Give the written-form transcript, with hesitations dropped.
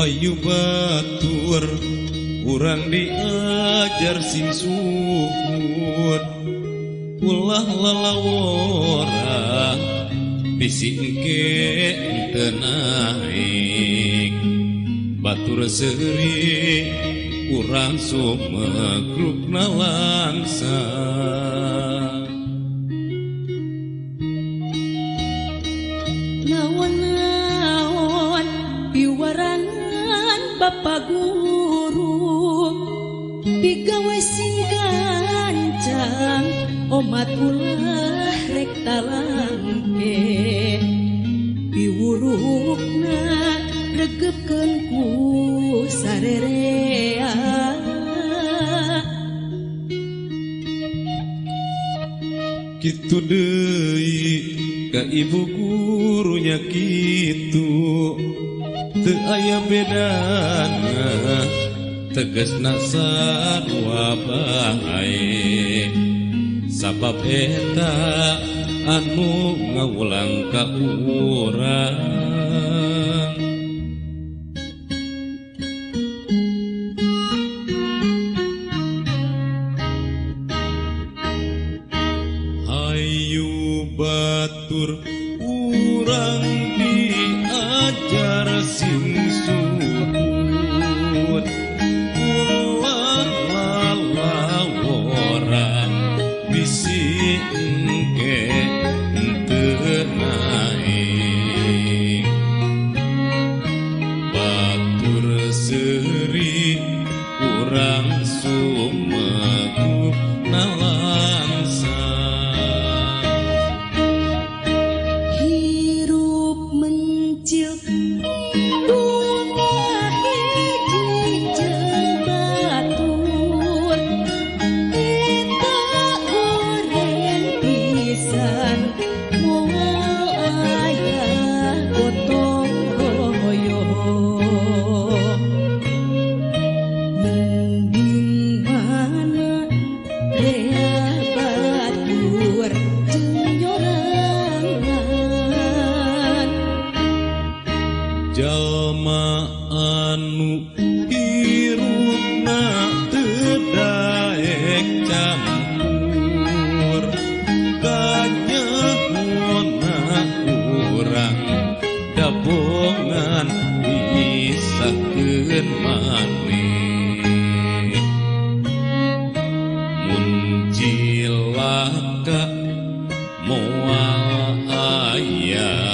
Hayu batur urang diajar sing suhud ulah lalawora bisi engke teu naik batur seuri urang sumegrupna langsa naon-naon piwarangan Bapak Guru digawe sing gancang omat ulah rek talangke piwurukna regepkeun ku sarerea kitu deui ka ibu gurunya kitu teu aya bedana tegasna sarua bae sabab eta anu ngawulang ka urang hayu batur urang diajar sing suhud ulah lalawora bisi engke teu naik batur seuri urang sumegupna langsa hirup mencil bunga hiji jeung batur eta goreng pisan moal aya gotong royong mending mana rea batur jeung nyorangan jalma anu hirupna teu daek campur kanyahona urang dabongan pisahkeun maneh mun cilaka moal aya